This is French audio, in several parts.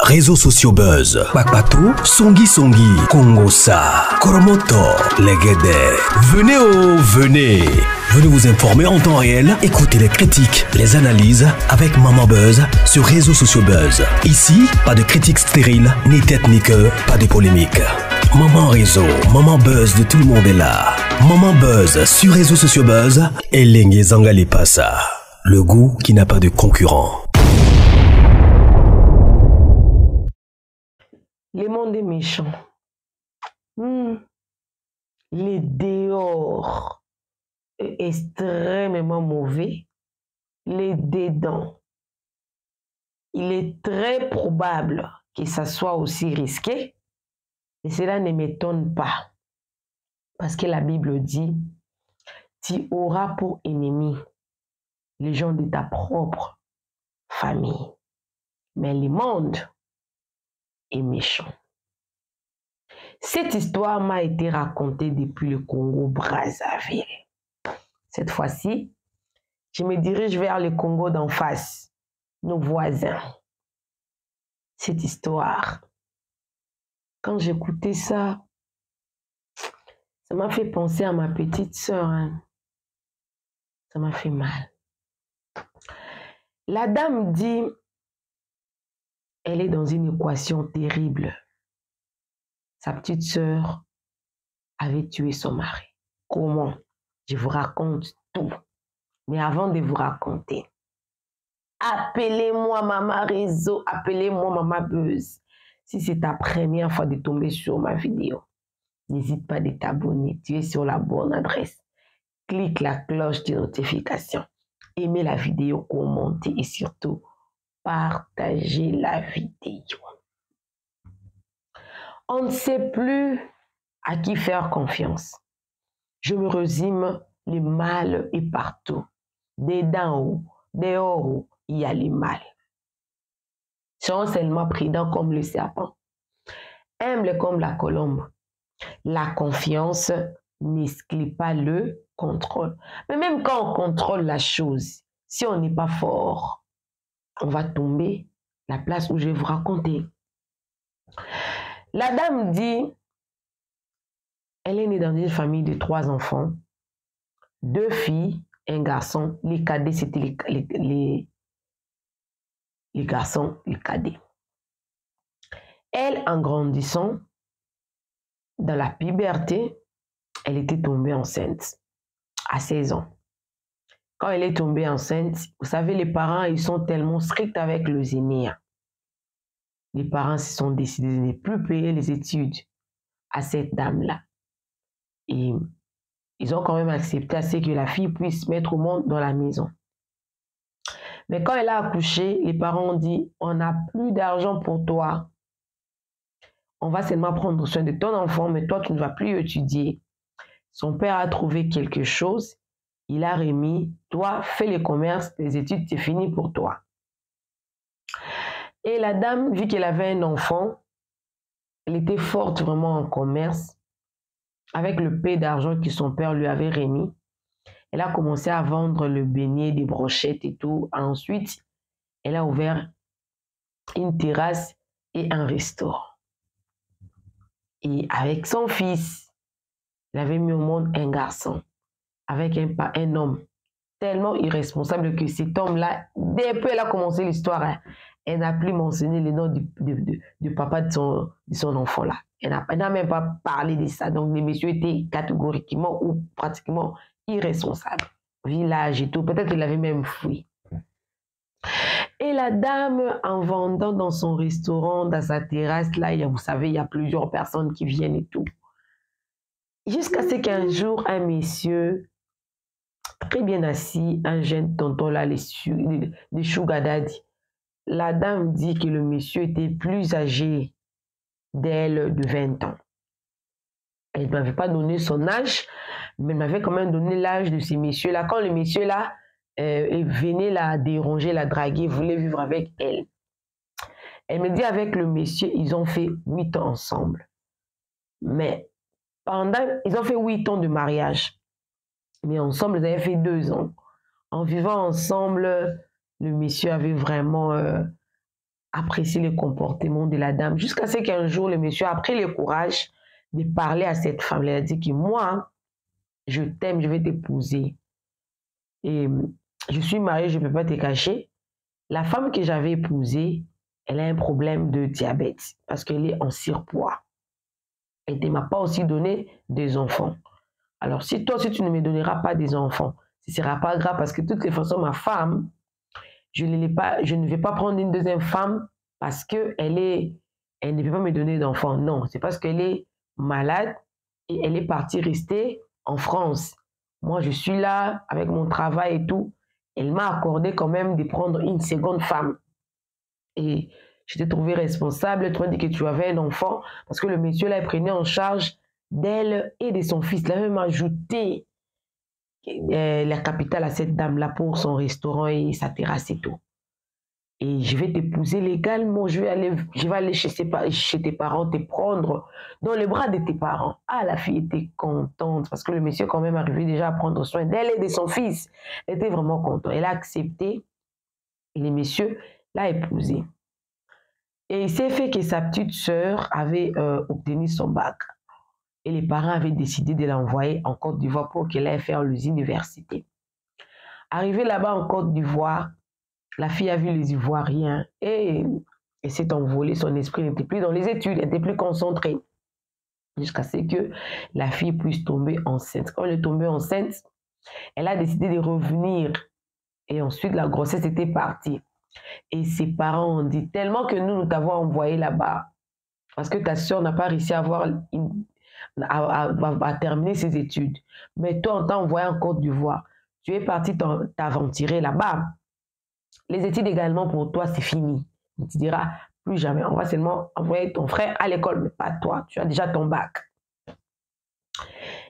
Réseaux sociaux buzz. Bakpato, Songi Songi, Kongosa, Koromoto, Legede. Venez venez. Venez vous informer en temps réel. Écoutez les critiques, les analyses avec Maman Buzz sur Réseaux sociaux buzz. Ici, pas de critiques stériles, ni tête ni queue, pas de polémique. Maman Réseau, Maman Buzz de tout le monde est là. Maman Buzz sur Réseaux sociaux buzz et Lengue Zangali Passa. Le goût qui n'a pas de concurrent. Le monde est méchant. Les dehors est extrêmement mauvais. Les dedans. Il est très probable que ça soit aussi risqué. Et cela ne m'étonne pas. Parce que la Bible dit, tu auras pour ennemi les gens de ta propre famille. Mais le monde est méchant. Cette histoire m'a été racontée depuis le Congo-Brazzaville. Cette fois-ci, je me dirige vers le Congo d'en face, nos voisins. Cette histoire, quand j'écoutais ça, ça m'a fait penser à ma petite sœur. Ça m'a fait mal. La dame dit, elle est dans une équation terrible. Sa petite sœur avait tué son mari. Comment? Je vous raconte tout. Mais avant de vous raconter, appelez-moi Maman Réseau, appelez-moi Maman Buzz. Si c'est ta première fois de tomber sur ma vidéo, n'hésite pas de t'abonner. Tu es sur la bonne adresse. Clique la cloche de notification. Aimez la vidéo, commentez et surtout, partagez la vidéo. On ne sait plus à qui faire confiance. Je me résume, le mal est partout. Dedans où, dehors où, il y a le mal. Soyons seulement prudents comme le serpent, humble comme la colombe. La confiance n'exclut pas le contrôle. Mais même quand on contrôle la chose, si on n'est pas fort, on va tomber la place où je vais vous raconter. La dame dit, elle est née dans une famille de 3 enfants, 2 filles, un garçon. Les cadets, c'était les garçons, les cadets. Elle, en grandissant, dans la puberté, elle était tombée enceinte à 16 ans. Quand elle est tombée enceinte, vous savez, les parents, ils sont tellement stricts avec les aînés. Les parents se sont décidés de ne plus payer les études à cette dame-là. Et ils ont quand même accepté à ce que la fille puisse mettre au monde dans la maison. Mais quand elle a accouché, les parents ont dit, on n'a plus d'argent pour toi. On va seulement prendre soin de ton enfant, mais toi, tu ne vas plus étudier. Son père a trouvé quelque chose. Il a remis, toi, fais le commerce, les études, c'est fini pour toi. Et la dame, vu qu'elle avait un enfant, elle était forte vraiment en commerce. Avec le peu d'argent que son père lui avait remis, elle a commencé à vendre le beignet, des brochettes et tout. Ensuite, elle a ouvert une terrasse et un restaurant. Et avec son fils, elle avait mis au monde un garçon, avec un homme tellement irresponsable que cet homme-là, depuis qu'elle a commencé l'histoire, elle n'a plus mentionné le nom du papa de son enfant-là. Elle n'a même pas parlé de ça. Donc, le monsieur était catégoriquement ou pratiquement irresponsable. Village et tout. Peut-être qu'il avait même fui. Et la dame, en vendant dans son restaurant, dans sa terrasse, là, vous savez, il y a plusieurs personnes qui viennent et tout. Jusqu'à ce qu'un jour, un monsieur, très bien assis, un jeune tonton là, les sugar daddy, la dame dit que le monsieur était plus âgé d'elle de 20 ans. Elle ne m'avait pas donné son âge, mais elle m'avait quand même donné l'âge de ces messieurs-là. Quand le monsieur-là venait la déranger, la draguer, voulait vivre avec elle. Elle me dit avec le monsieur, ils ont fait 8 ans ensemble. Mais ils ont fait 8 ans de mariage. Mais ensemble, ils avaient fait 2 ans. En vivant ensemble, le monsieur avait vraiment apprécié le comportement de la dame, jusqu'à ce qu'un jour, le monsieur a pris le courage de parler à cette femme. Elle a dit que moi, je t'aime, je vais t'épouser. Et je suis mariée, je ne peux pas te cacher. La femme que j'avais épousée, elle a un problème de diabète parce qu'elle est en surpoids. Et tu ne m'as pas aussi donné des enfants. Alors, si toi, si tu ne me donneras pas des enfants, ce ne sera pas grave parce que de toutes les façons, ma femme, je ne vais pas prendre une deuxième femme parce qu'elle ne peut pas me donner d'enfants. Non, c'est parce qu'elle est malade et elle est partie rester en France. Moi, je suis là avec mon travail et tout. Elle m'a accordé quand même de prendre une seconde femme. Et je t'ai trouvé responsable. Tu m'as dit que tu avais un enfant parce que le monsieur là, il prenait en charge d'elle et de son fils. Il a même ajouté la capitale à cette dame-là pour son restaurant et sa terrasse et tout. Et je vais t'épouser légalement, je vais aller chez tes parents, te prendre dans les bras de tes parents. Ah, la fille était contente parce que le monsieur quand même arrivait déjà à prendre soin d'elle et de son fils. Elle était vraiment contente. Elle a accepté et le monsieur l'a épousée. Et il s'est fait que sa petite sœur avait obtenu son bac. Et les parents avaient décidé de l'envoyer en Côte d'Ivoire pour qu'elle aille faire les universités. Arrivée là-bas en Côte d'Ivoire, la fille a vu les Ivoiriens et s'est envolée. Son esprit n'était plus dans les études, elle n'était plus concentrée. Jusqu'à ce que la fille puisse tomber enceinte. Quand elle est tombée enceinte, elle a décidé de revenir. Et ensuite, la grossesse était partie. Et ses parents ont dit, tellement que nous t'avons envoyé là-bas, parce que ta soeur n'a pas réussi à terminer ses études. Mais toi, on t'a envoyé en Côte d'Ivoire. Tu es parti t'aventurer là-bas. Les études également pour toi, c'est fini. Tu te diras, plus jamais. On va seulement envoyer ton frère à l'école, mais pas toi. Tu as déjà ton bac.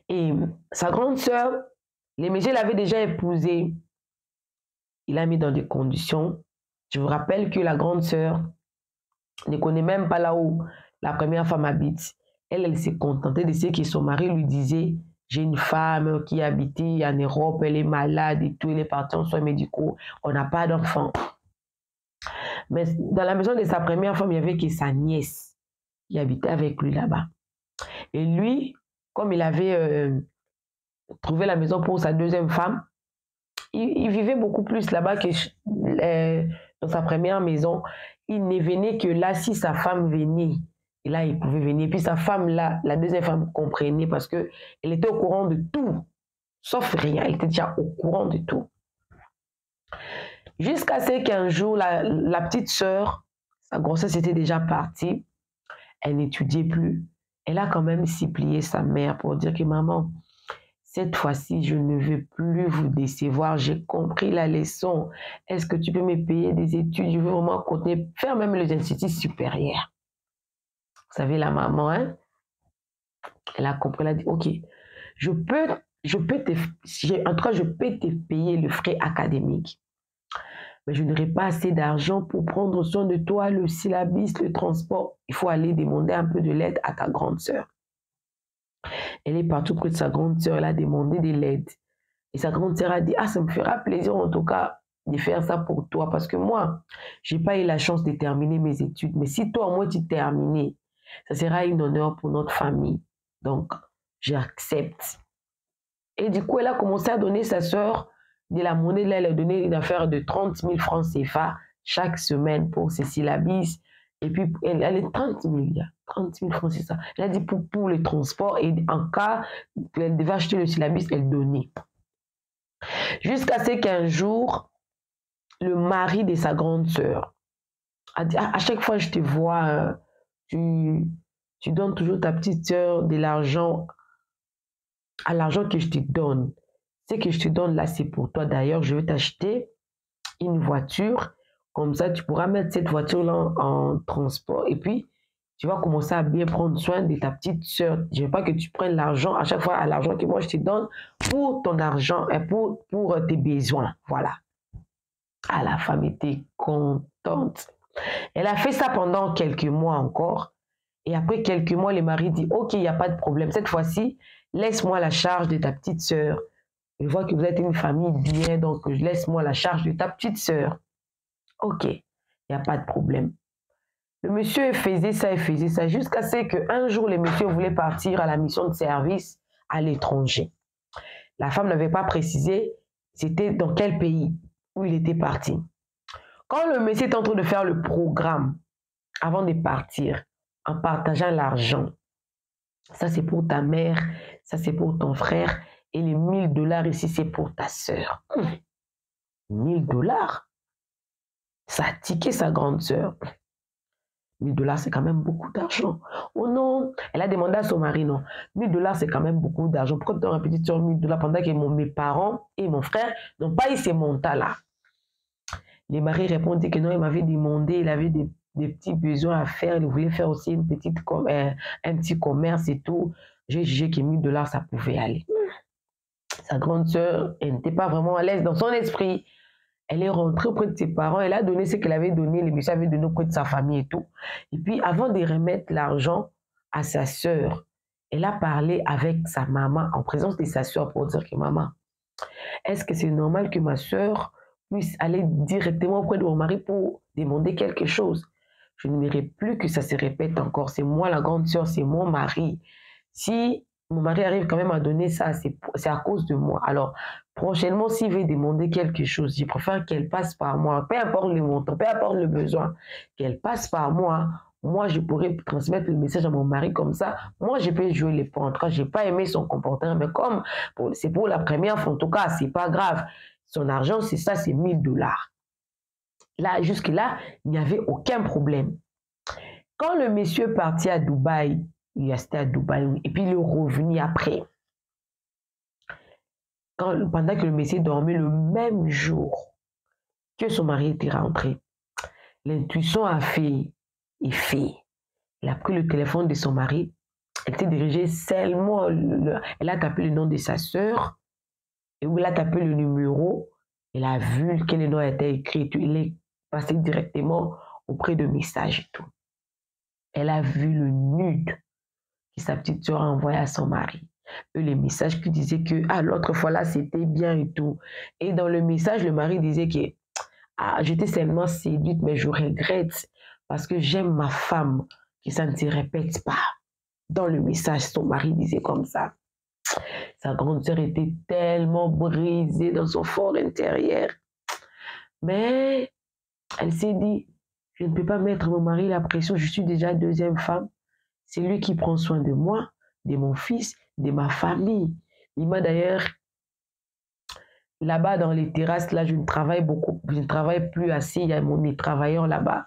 Et sa grande sœur, les messieurs l'avaient déjà épousée. Il a mis dans des conditions. Je vous rappelle que la grande sœur ne connaît même pas là où la première femme habite. Elle s'est contentée de ce que son mari lui disait. J'ai une femme qui habitait en Europe, elle est malade et tout, elle est partie en soins médicaux, on n'a pas d'enfant. Mais dans la maison de sa première femme, il y avait que sa nièce qui habitait avec lui là-bas. Et lui, comme il avait trouvé la maison pour sa deuxième femme, il vivait beaucoup plus là-bas que dans sa première maison. Il ne venait que là si sa femme venait. Et là, il pouvait venir. Puis sa femme, là, la deuxième femme comprenait parce qu'elle était au courant de tout, sauf rien. Elle était déjà au courant de tout. Jusqu'à ce qu'un jour, la petite sœur, sa grossesse était déjà partie. Elle n'étudiait plus. Elle a quand même supplié sa mère pour dire que maman, cette fois-ci, je ne veux plus vous décevoir. J'ai compris la leçon. Est-ce que tu peux me payer des études? Je veux vraiment continuer, faire même les instituts supérieurs. Vous savez, la maman, hein, elle a compris, elle a dit, ok, je peux te payer le frais académique, mais je n'aurai pas assez d'argent pour prendre soin de toi, le syllabus, le transport. Il faut aller demander un peu de l'aide à ta grande sœur. Elle est partout près de sa grande sœur, elle a demandé de l'aide. Et sa grande sœur a dit, ah, ça me fera plaisir en tout cas de faire ça pour toi, parce que moi, je n'ai pas eu la chance de terminer mes études, mais si toi, moi, tu terminais, ça sera un honneur pour notre famille. Donc, j'accepte. Et du coup, elle a commencé à donner sa sœur de la monnaie. Là, elle a donné une affaire de 30 000 francs CFA chaque semaine pour ses syllabus. Et puis, elle est 30 000 francs, c'est ça. Elle a dit pour le transport. Et en cas, elle devait acheter le syllabus, elle donnait. Jusqu'à ce qu'un jour, le mari de sa grande sœur a dit, à chaque fois que je te vois... Tu donnes toujours ta petite sœur de l'argent à l'argent que je te donne. Ce que je te donne là, c'est pour toi. D'ailleurs, je vais t'acheter une voiture. Comme ça, tu pourras mettre cette voiture-là en transport. Et puis, tu vas commencer à bien prendre soin de ta petite sœur. Je ne veux pas que tu prennes l'argent à chaque fois à l'argent que moi je te donne pour ton argent et pour tes besoins. Voilà. Ah, la femme était contente. Elle a fait ça pendant quelques mois encore. Et après quelques mois, le mari dit, ok, il n'y a pas de problème. Cette fois-ci, laisse-moi la charge de ta petite sœur. Je vois que vous êtes une famille bien, donc laisse-moi la charge de ta petite sœur. Ok, il n'y a pas de problème. Le monsieur faisait ça, jusqu'à ce qu'un jour, le monsieur voulait partir à la mission de service à l'étranger. La femme n'avait pas précisé c'était dans quel pays où il était parti. Quand le monsieur est en train de faire le programme avant de partir, en partageant l'argent, ça c'est pour ta mère, ça c'est pour ton frère, et les $1000 ici c'est pour ta sœur. $1000? Ça a tiqué sa grande sœur. $1000 c'est quand même beaucoup d'argent. Oh non, elle a demandé à son mari, non, $1000 c'est quand même beaucoup d'argent. Pourquoi tu as petite sœur $1000 pendant que mes parents et mon frère n'ont pas eu ces montants-là? Le mari répondit que non, il m'avait demandé, il avait des petits besoins à faire, il voulait faire aussi un petit commerce et tout. J'ai jugé que $1000 ça pouvait aller. Sa grande sœur, elle n'était pas vraiment à l'aise dans son esprit. Elle est rentrée auprès de ses parents, elle a donné ce qu'elle avait donné, le monsieur avait donné auprès de sa famille et tout. Et puis, avant de remettre l'argent à sa sœur, elle a parlé avec sa maman, en présence de sa sœur, pour dire que maman, est-ce que c'est normal que ma sœur puisse aller directement auprès de mon mari pour demander quelque chose? Je n'aimerais plus que ça se répète encore. C'est moi la grande sœur, c'est mon mari. Si mon mari arrive quand même à donner ça, c'est à cause de moi. Alors, prochainement, s'il veut demander quelque chose, je préfère qu'elle passe par moi. Peu importe le montant, peu importe le besoin, qu'elle passe par moi. Moi, je pourrais transmettre le message à mon mari comme ça. Moi, je peux jouer les points. En tout cas, je n'ai pas aimé son comportement. Mais comme c'est pour la première fois, en tout cas, ce n'est pas grave. Son argent, c'est ça, c'est $1000. Là, jusque-là, il n'y avait aucun problème. Quand le monsieur est parti à Dubaï, il est resté à Dubaï, et puis il est revenu après. Pendant que le monsieur dormait le même jour que son mari était rentré, l'intuition a fait effet. Elle a pris le téléphone de son mari, elle s'est dirigée seulement, elle a tapé le nom de sa sœur, et où elle a tapé le numéro, elle a vu quel nom était écrit, il est passé directement auprès de messages et tout. Elle a vu le nude que sa petite soeur a envoyé à son mari. Et les messages qui disaient que l'autre fois là c'était bien et tout. Et dans le message, le mari disait que j'étais seulement séduite, mais je regrette parce que j'aime ma femme, que ça ne se répète pas. Dans le message, son mari disait comme ça. Sa grande sœur était tellement brisée dans son fort intérieur. Mais elle s'est dit, je ne peux pas mettre mon mari la pression, je suis déjà deuxième femme. C'est lui qui prend soin de moi, de mon fils, de ma famille. Il m'a d'ailleurs, là-bas dans les terrasses, là je ne travaille plus assez, il y a mes travailleurs là-bas.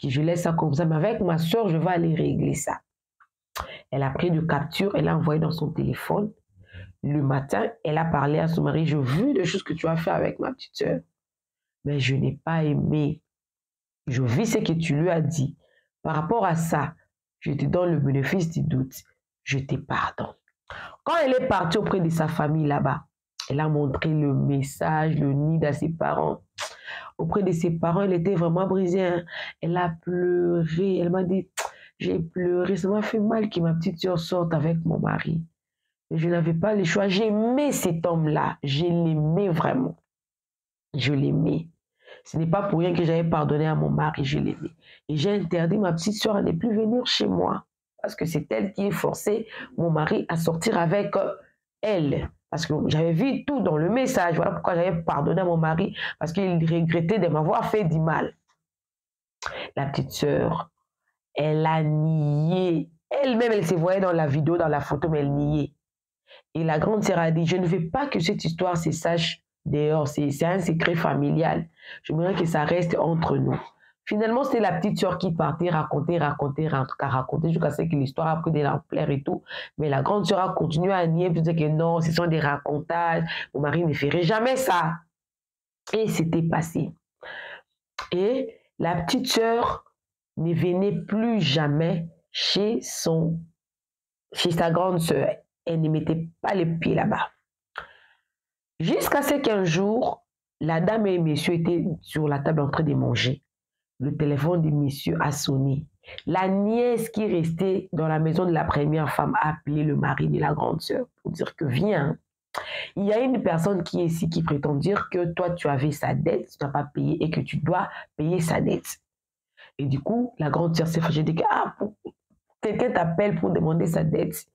Je laisse ça comme ça, mais avec ma soeur, je vais aller régler ça. Elle a pris de capture, elle a envoyé dans son téléphone. Le matin, elle a parlé à son mari, j'ai vu des choses que tu as fait avec ma petite soeur, mais je n'ai pas aimé. Je vis ce que tu lui as dit. Par rapport à ça, je te donne le bénéfice du doute. Je te pardonne. Quand elle est partie auprès de sa famille là-bas, elle a montré le message, le nid à ses parents. Auprès de ses parents, elle était vraiment brisée. Hein. Elle a pleuré. Elle m'a dit, j'ai pleuré. Ça m'a fait mal que ma petite soeur sorte avec mon mari. Mais je n'avais pas le choix. J'aimais cet homme-là. Je l'aimais vraiment. Je l'aimais. Ce n'est pas pour rien que j'avais pardonné à mon mari, je l'aimais. Et j'ai interdit ma petite soeur à ne plus venir chez moi. Parce que c'est elle qui est forcée, mon mari, à sortir avec elle. Parce que j'avais vu tout dans le message. Voilà pourquoi j'avais pardonné à mon mari. Parce qu'il regrettait de m'avoir fait du mal. La petite soeur, elle a nié. Elle-même, elle se voyait dans la vidéo, dans la photo, mais elle niait. Et la grande sœur a dit, je ne veux pas que cette histoire se sache dehors, c'est un secret familial. J'aimerais que ça reste entre nous. Finalement, c'était la petite soeur qui partait raconter jusqu'à ce que l'histoire a pris de l'ampleur et tout. Mais la grande soeur a continué à nier, pour dire que non, ce sont des racontages. Mon mari ne ferait jamais ça. Et c'était passé. Et la petite soeur ne venait plus jamais chez sa grande soeur. Elle ne mettait pas les pieds là-bas. Jusqu'à ce qu'un jour, la dame et monsieur étaient sur la table en train de manger. Le téléphone du monsieur a sonné. La nièce qui restait dans la maison de la première femme a appelé le mari de la grande sœur pour dire que viens. Il y a une personne qui est ici qui prétend dire que toi tu avais sa dette, tu n'as pas payé et que tu dois payer sa dette. Et du coup, la grande sœur s'est fâchée. Elle dit que quelqu'un t'appelle pour demander sa dette.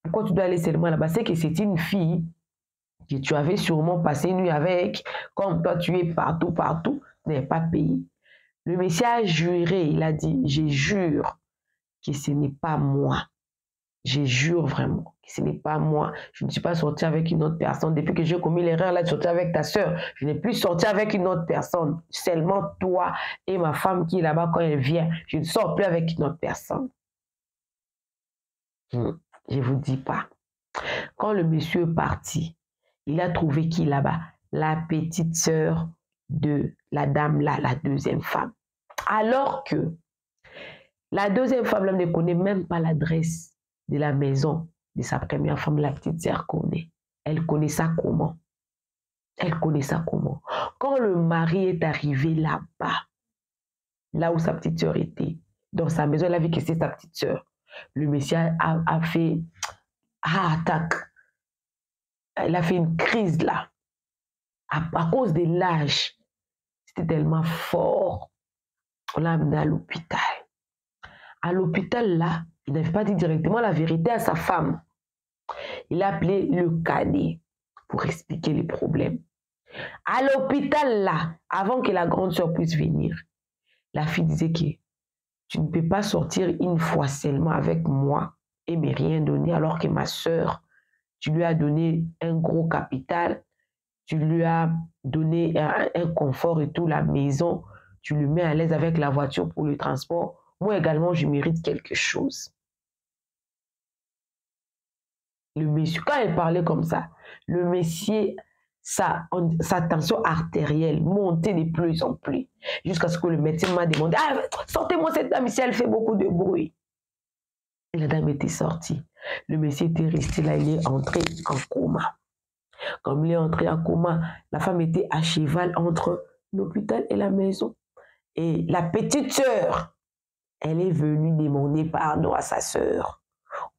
Pourquoi tu dois aller seulement là-bas? C'est que c'est une fille que tu avais sûrement passé une nuit avec. Comme toi, tu es partout, tu n'avais pas payé. Le monsieur a juré. Il a dit, je jure que ce n'est pas moi. Je jure vraiment que ce n'est pas moi. Je ne suis pas sortie avec une autre personne. Depuis que j'ai commis l'erreur là de sortir avec ta soeur, je n'ai plus sorti avec une autre personne. Seulement toi et ma femme qui est là-bas quand elle vient. Je ne sors plus avec une autre personne. Je ne vous dis pas. Quand le monsieur est parti, il a trouvé qui là-bas? La petite sœur de la dame là, la deuxième femme. Alors que la deuxième femme là ne connaît même pas l'adresse de la maison de sa première femme, la petite sœur connaît. Elle connaît ça comment? Elle connaît ça comment? Quand le mari est arrivé là-bas, là où sa petite sœur était, dans sa maison, elle a vu que c'est sa petite sœur. Le monsieur a fait attaque. Elle a fait une crise là. À cause de l'âge. C'était tellement fort. On l'a amené à l'hôpital. À l'hôpital là, il n'avait pas dit directement la vérité à sa femme. Il a appelé le cadet pour expliquer les problèmes. À l'hôpital là, avant que la grande sœur puisse venir, la fille disait que tu ne peux pas sortir une fois seulement avec moi et me rien donner, alors que ma sœur, tu lui as donné un gros capital, tu lui as donné un confort et tout, la maison, tu le mets à l'aise avec la voiture pour le transport. Moi également, je mérite quelque chose. Le monsieur, quand elle parlait comme ça, le monsieur, sa tension artérielle montait de plus en plus. Jusqu'à ce que le médecin m'a demandé, sortez-moi cette dame ici, elle fait beaucoup de bruit. Et la dame était sortie. Le monsieur était resté là, il est entré en coma. Comme il est entré en coma, la femme était à cheval entre l'hôpital et la maison. Et la petite sœur, elle est venue demander pardon à sa sœur.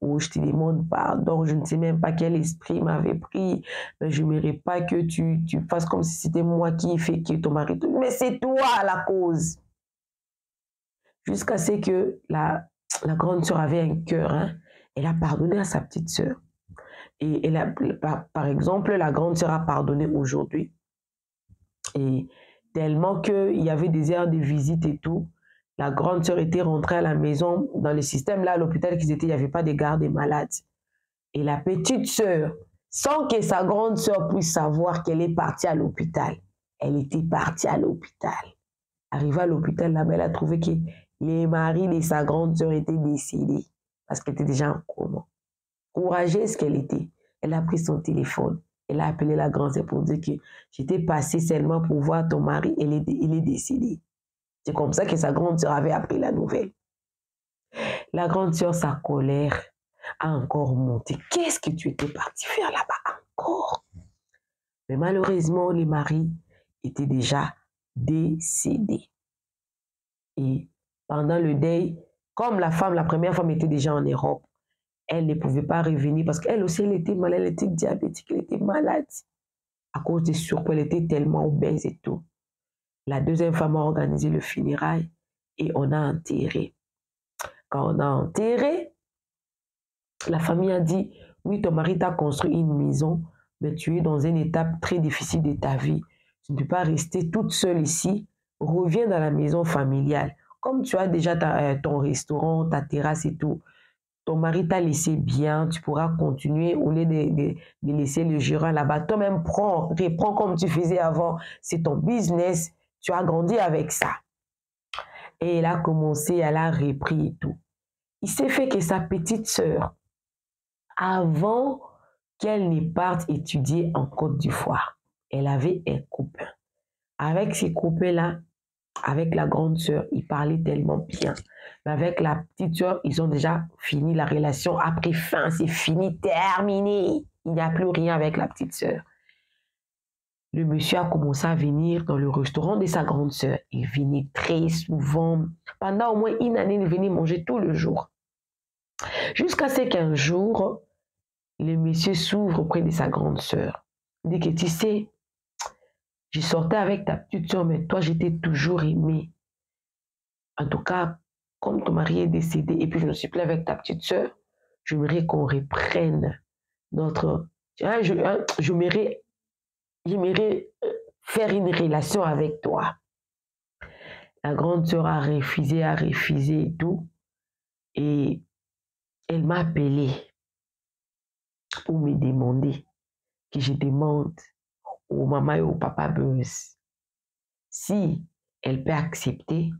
Oh, je te demande pardon, je ne sais même pas quel esprit m'avait pris, mais je n'aimerais pas que tu fasses comme si c'était moi qui ai fait que ton mari... Mais c'est toi la cause. Jusqu'à ce que la grande sœur avait un cœur, hein? Elle a pardonné à sa petite sœur. Et par exemple, la grande sœur a pardonné aujourd'hui. Et tellement qu'il y avait des heures de visite et tout, la grande sœur était rentrée à la maison. Dans le système, là, à l'hôpital qu'ils étaient, il n'y avait pas de garde des malades. Et la petite sœur, sans que sa grande sœur puisse savoir qu'elle est partie à l'hôpital, elle était partie à l'hôpital. Arrivée à l'hôpital, là-bas, elle a trouvé que les maris de sa grande sœur étaient décédés parce qu'elle était déjà en coma. Courageuse qu'elle était, elle a pris son téléphone. Elle a appelé la grande sœur pour dire que j'étais passée seulement pour voir ton mari, il est décédé. C'est comme ça que sa grande sœur avait appris la nouvelle. La grande sœur, sa colère a encore monté. Qu'est-ce que tu étais parti faire là-bas encore? Mais malheureusement, les maris étaient déjà décédés. Et pendant le deuil, comme la première femme était déjà en Europe, elle ne pouvait pas revenir parce qu'elle aussi, elle était malade, elle était diabétique, elle était malade. À cause des surpoids, elle était tellement obèse et tout. La deuxième femme a organisé le funérail et on a enterré. Quand on a enterré, la famille a dit, oui, ton mari t'a construit une maison, mais tu es dans une étape très difficile de ta vie. Tu ne peux pas rester toute seule ici. Reviens dans la maison familiale. Comme tu as déjà ton restaurant, ta terrasse et tout, ton mari t'a laissé bien, tu pourras continuer au lieu de laisser le gérant là-bas. Toi-même, reprends comme tu faisais avant. C'est ton business. Tu as grandi avec ça. Et elle a commencé, elle a repris et tout. Il s'est fait que sa petite sœur, avant qu'elle ne parte étudier en Côte d'Ivoire, elle avait un copain. Avec ces copains-là, avec la grande sœur, ils parlaient tellement bien. Mais avec la petite sœur, ils ont déjà fini la relation. Après fin, c'est fini, terminé. Il n'y a plus rien avec la petite sœur. Le monsieur a commencé à venir dans le restaurant de sa grande sœur. Il venait très souvent. Pendant au moins une année, il venait manger tout le jour. Jusqu'à ce qu'un jour, le monsieur s'ouvre auprès de sa grande sœur. Il dit que tu sais, je sortais avec ta petite sœur, mais toi, je t'ai toujours aimé. en tout cas, comme ton mari est décédé et puis je ne suis plus avec ta petite sœur, j'aimerais qu'on reprenne notre... J'aimerais faire une relation avec toi. La grande sœur a refusé et tout. Et elle m'a appelé pour me demander que je demande au maman et au papa Buzz si elle peut accepter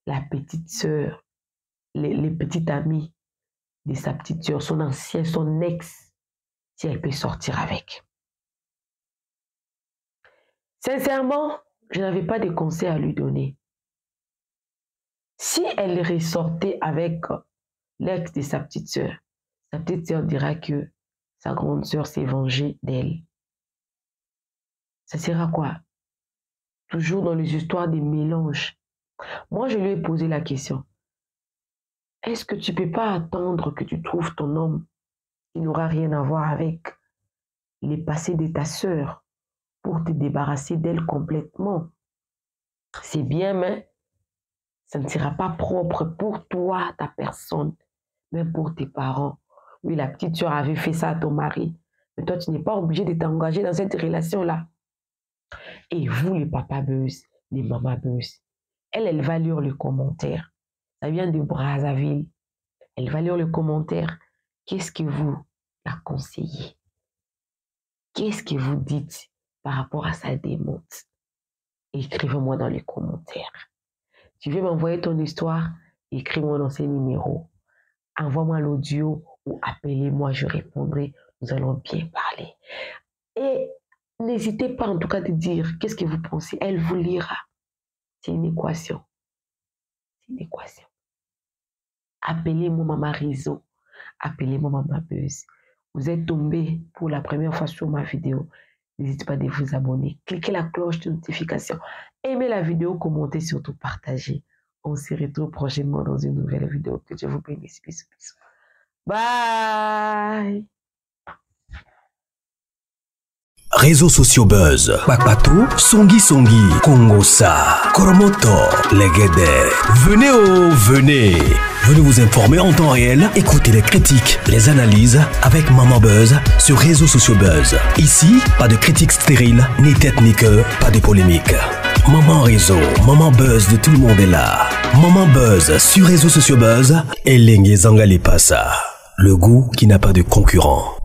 la petite sœur, les petites amies de sa petite sœur, son ancien, son ex, si elle peut sortir avec. Sincèrement, je n'avais pas de conseils à lui donner. Si elle ressortait avec l'ex de sa petite sœur dira que sa grande sœur s'est vengée d'elle. Ça sera quoi? Toujours dans les histoires des mélanges. Moi, je lui ai posé la question. Est-ce que tu ne peux pas attendre que tu trouves ton homme qui n'aura rien à voir avec les passés de ta sœur pour te débarrasser d'elle complètement? C'est bien, mais ça ne sera pas propre pour toi, ta personne, même pour tes parents. Oui, la petite sœur avait fait ça à ton mari, mais toi, tu n'es pas obligé de t'engager dans cette relation-là. Et vous, les papas Buzz, les mamas Buzz, elle va lire le commentaire. Ça vient de Brazzaville. Elle va lire le commentaire. Qu'est-ce que vous la conseillez? Qu'est-ce que vous dites par rapport à sa démonte? Écrivez-moi dans les commentaires. Tu veux m'envoyer ton histoire? Écris-moi dans ces numéros. Envoie-moi l'audio ou appelez-moi, je répondrai. Nous allons bien parler. Et n'hésitez pas en tout cas de dire qu'est-ce que vous pensez. Elle vous lira. C'est une équation. C'est une équation. Appelez-moi Maman Réseau. Appelez-moi Maman Buzz. Vous êtes tombé pour la première fois sur ma vidéo. N'hésitez pas de vous abonner. Cliquez la cloche de notification. Aimez la vidéo, commentez, surtout partagez. On se retrouve prochainement dans une nouvelle vidéo. Que Dieu vous bénisse. Bisous, bisous. Bye. Réseaux sociaux Buzz, Bakpatou, Songi, Kongosa, Koromoto, Legede. Venez. Venez vous informer en temps réel, écoutez les critiques, les analyses avec Maman Buzz sur Réseaux sociaux Buzz. Ici, pas de critiques stériles, ni tête ni queue, pas de polémique. Maman Réseau, Maman Buzz de tout le monde est là. Maman Buzz sur Réseaux sociaux Buzz et Lengue Zangali Passa. Le goût qui n'a pas de concurrent.